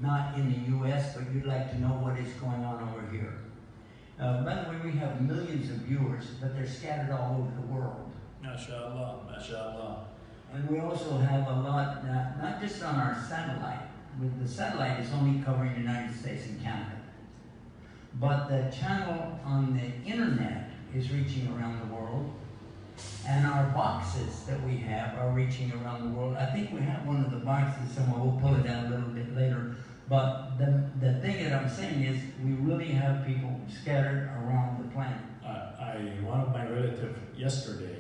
not in the U.S., but you'd like to know what is going on over here. By the way, we have millions of viewers, but they're scattered all over the world. MashaAllah, MashaAllah. And we also have a lot, not just on our satellite. The satellite is only covering the United States and Canada. But the channel on the internet is reaching around the world. And our boxes that we have are reaching around the world. I think we have one of the boxes somewhere. We'll pull it down a little bit later. But the thing that I'm saying is we really have people scattered around the planet. One of my relatives yesterday,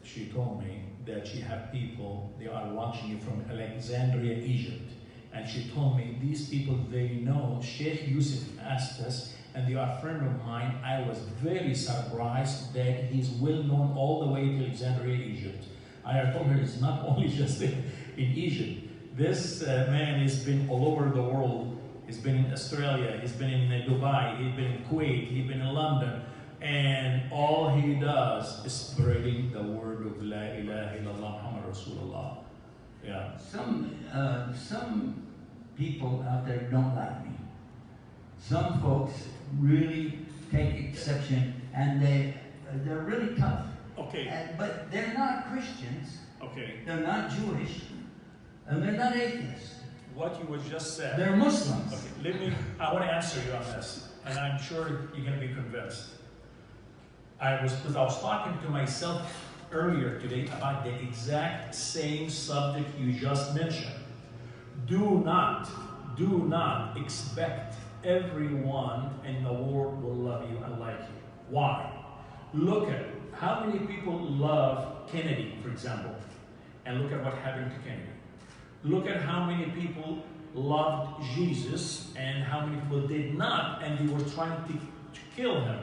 she told me that she had people, they are watching you from Alexandria, Egypt. And she told me, these people, they know Sheikh Yusuf Estes, and they are a friend of mine. I was very surprised that he's well known all the way to Alexandria, Egypt. I told her it's not only just in Egypt. This man has been all over the world. He's been in Australia, he's been in Dubai, he's been in Kuwait, he's been in London. And all he does is spreading the word of La ilaha illallah Muhammad Rasulullah. Yeah. Some people out there don't like me. Some folks really take exception, and they're really tough. Okay. But they're not Christians. Okay. They're not Jewish, and they're not atheists. What you just said. They're Muslims. Okay. I want to answer you on this, and I'm sure you're going to be convinced. I was talking to myself earlier today about the exact same subject you just mentioned. Do not expect everyone in the world will love you and like you. Why? Look at how many people love Kennedy, for example, and look at what happened to Kennedy. Look at how many people loved Jesus and how many people did not, and they were trying to kill him,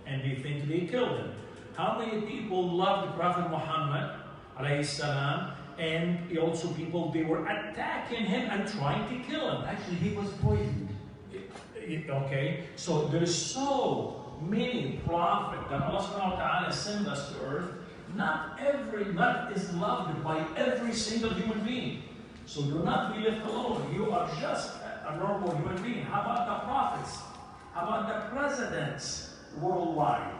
and they think they killed him. How many people loved Prophet Muhammad alayhi salam, and also people, they were attacking him and trying to kill him. Actually, he was poisoned. Okay, so there's so many prophets that Allah subhanahu wa ta'ala sent us to earth. Not is loved by every single human being. So do not be left alone. You are just a normal human being. How about the prophets? How about the presidents worldwide?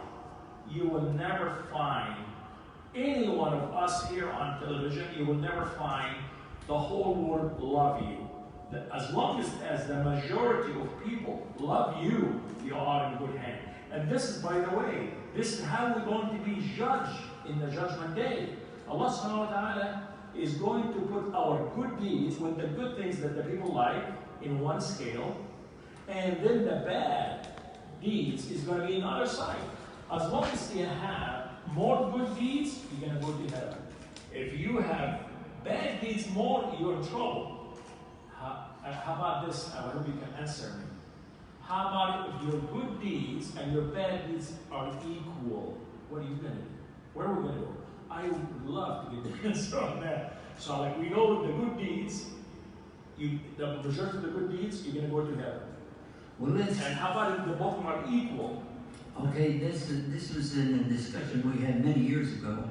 You will never find any one of us here on television, you will never find the whole world love you. As long as the majority of people love you, you are in good hands. And this is, by the way, this is how we're going to be judged in the judgment day. Allah subhanahu wa ta'ala is going to put our good deeds with the good things that the people like in one scale, and then the bad deeds is going to be in the other side. As long as you have more good deeds, you're going to go to heaven. If you have bad deeds more, you're in trouble. How about this? I hope you can answer me. How about if your good deeds and your bad deeds are equal? What are you going to do? Where are we going to go? I would love to get the answer on that. So like we know the good deeds, the majority of the good deeds, you're going to go to heaven. Well, and how about if the both of them are equal? Okay, this was in a discussion we had many years ago,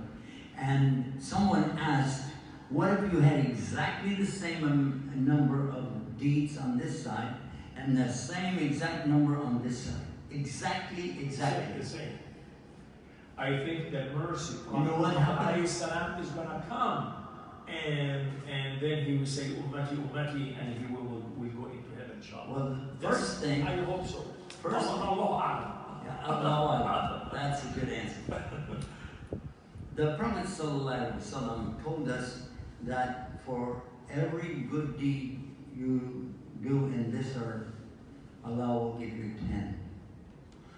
and someone asked, what if you had exactly the same number of deeds on this side and the same exact number on this side? Exactly the same. I think that mercy, you know what happened? is going to come, and then he will say, Ummati, Ummati, and he will go into heaven, inshallah. Well, the first thing, I hope so. First, that's a good answer. The Prophet ﷺ told us that for every good deed you do in this earth, Allah will give you 10.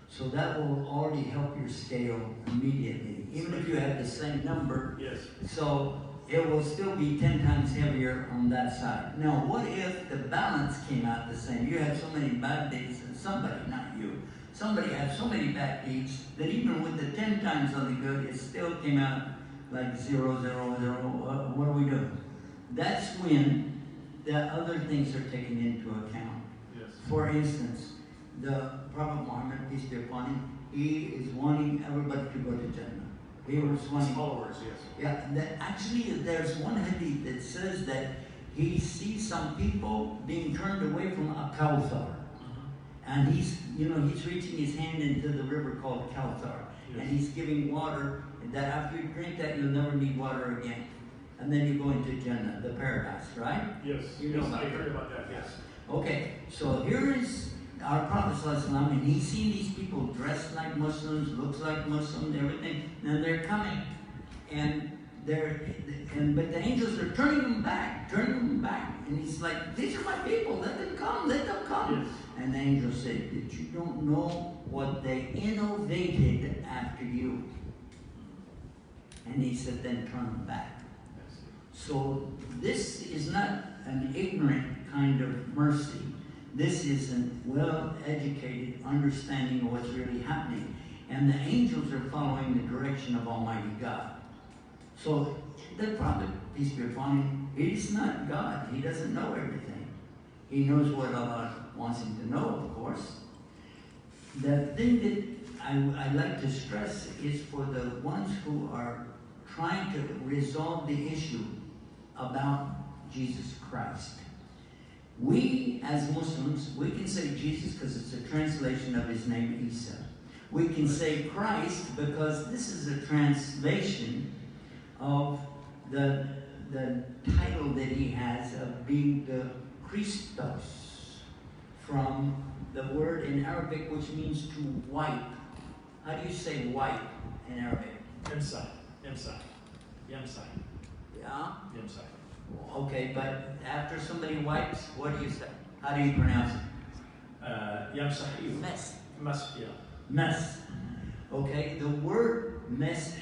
So that will already help your scale immediately, even if you have the same number. Yes. So it will still be 10 times heavier on that side. Now, what if the balance came out the same? You had so many bad deeds, and somebody, not you, somebody had so many bad deeds that even with the 10 times on the good, it still came out like 0, 0, 0. What do we do? That's when the other things are taken into account. Yes. For instance, the Prophet Muhammad, peace be upon him, he is wanting everybody to go to Jannah. He was wanting followers, yes. Yeah, actually there's one hadith that says that he sees some people being turned away from a Kawthar. And he's reaching his hand into the river called Kawthar. Yes. And he's giving water, that after you drink that, you'll never need water again. And then you go into Jannah, the paradise, right? Yes. You know I heard about that, yes. Okay, so here is our Prophet ﷺ, and he's seen these people dressed like Muslims, looks like Muslims, everything, and they're coming. But the angels are turning them back. And he's like, these are my people, let them come. Yes. And the angels said that you don't know what they innovated after you. And he said, then turn them back. So this is not an ignorant kind of mercy. This is a well-educated understanding of what's really happening. And the angels are following the direction of Almighty God. So the Prophet, peace be upon him, he's not God. He doesn't know everything. He knows what Allah wants him to know, of course. The thing that I like to stress is for the ones who are trying to resolve the issue about Jesus Christ. We, as Muslims, we can say Jesus because it's a translation of his name, Issa. We can say Christ because this is a translation of the title that he has of being the Christos, from the word in Arabic which means to wipe. How do you say wipe in Arabic? Yamsah. Yeah? Yamsah. Okay, but after somebody wipes, what do you say? How do you pronounce it? Yamsah. Mess. Yeah. Mess. Okay, the word mess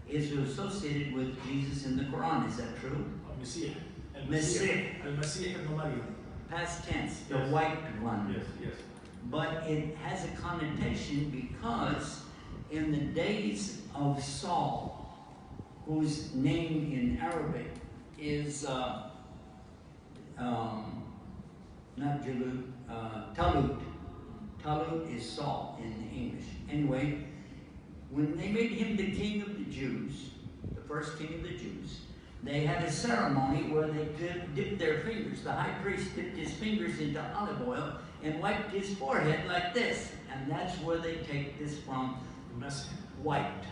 is associated with Jesus in the Quran. Is that true? Masih. Masih. Al-Masih ibn Maryam. Past tense, the Yes. wiped one. Yes. But it has a connotation because in the days of Saul, whose name in Arabic is not Jalut, Talut. Talut is Saul in English. Anyway, when they made him the king of the Jews, the first king of the Jews, they had a ceremony where they dipped their fingers. The high priest dipped his fingers into olive oil and wiped his forehead like this. And that's where they take this from, wiped.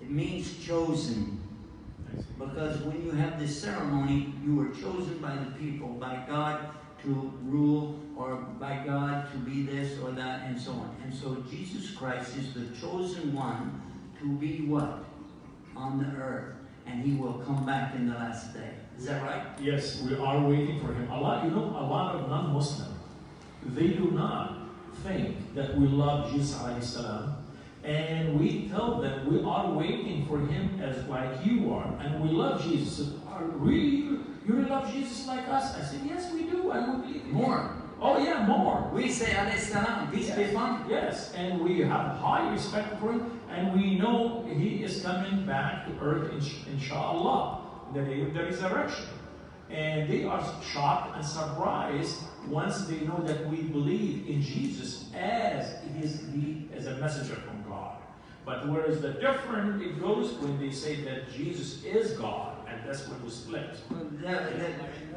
It means chosen. Because when you have this ceremony, you were chosen by the people, by God to rule, or by God to be this or that, and so on. And so Jesus Christ is the chosen one to be what? On the earth. And he will come back in the last day. Is that right? Yes, we are waiting for him. A lot of non-Muslims, they do not think that we love Jesus alayhi salam. And we tell them we are waiting for him as like you are. And we love Jesus. You really love Jesus like us? I said, yes, we do. And we believe in more. Him. Oh yeah, more. We say alayhi salam, peace be upon him. Yes, and we have high respect for him. And we know he is coming back to earth, inshallah, the day of the resurrection. And they are shocked and surprised once they know that we believe in Jesus as a messenger from God. But whereas the different it goes when they say that Jesus is God, and that's when we split.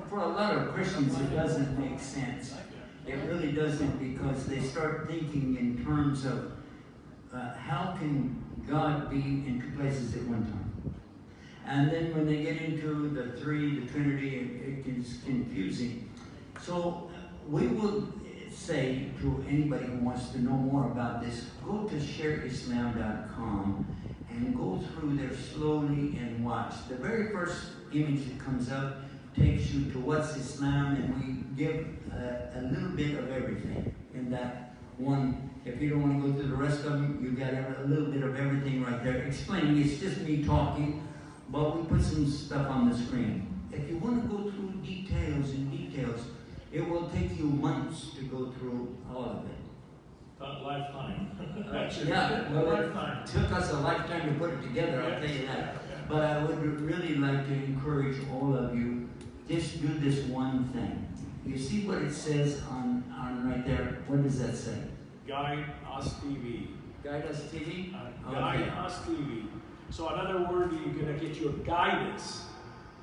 For a lot of Christians, it doesn't make sense. It really doesn't, because they start thinking in terms of how can God be in two places at one time? And then when they get into the Trinity, it is confusing. So we will say to anybody who wants to know more about this, go to shareislam.com and go through there slowly and watch. The very first image that comes up takes you to what's Islam, and we give a little bit of everything in that one. If you don't want to go through the rest of them, you got a little bit of everything right there explaining. It's just me talking, but we put some stuff on the screen. If you want to go through details, it will take you months to go through all of it. A lifetime. Yeah, well, lifetime. It took us a lifetime to put it together, I'll tell you that. But I would really like to encourage all of you, just do this one thing. You see what it says on right there? What does that say? Guide Us TV. Guide Us TV? Guide Us TV. So in other words, you're going to get your guidance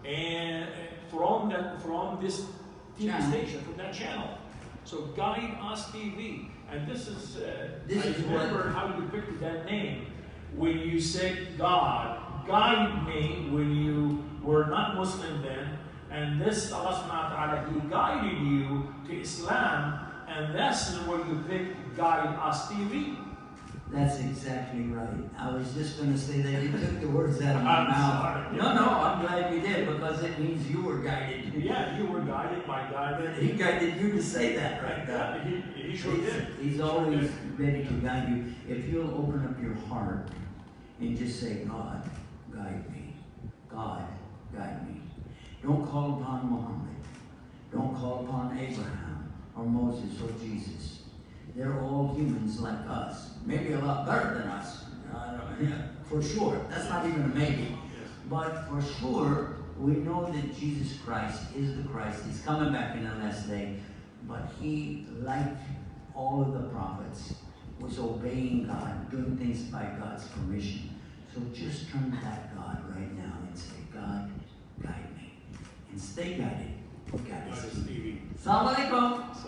and from this TV Channel. station, from that channel. So Guide Us TV, and this is This I is remember how you picked that name when you said God guide me when you were not Muslim then, and this Allah subhanahu wa ta'ala, He guided you to Islam, and that's where you picked Guide Us TV. That's exactly right. I was just going to say that you took the words out of my I'm mouth. sorry. No, I'm glad you did, because it means you were guided. Yeah, you were guided by God. He guided you to say that right now. Yeah, he sure did. He's always ready to guide you. If you'll open up your heart and just say, God, guide me. God, guide me. Don't call upon Muhammad. Don't call upon Abraham or Moses or Jesus. They're all humans like us. Maybe a lot better than us. For sure. That's not even a maybe. But for sure, we know that Jesus Christ is the Christ. He's coming back in the last day. But he, like all of the prophets, was obeying God, doing things by God's permission. So just turn to that God right now and say, God, guide me. And stay guided. God is God is TV. Assalamu alaikum.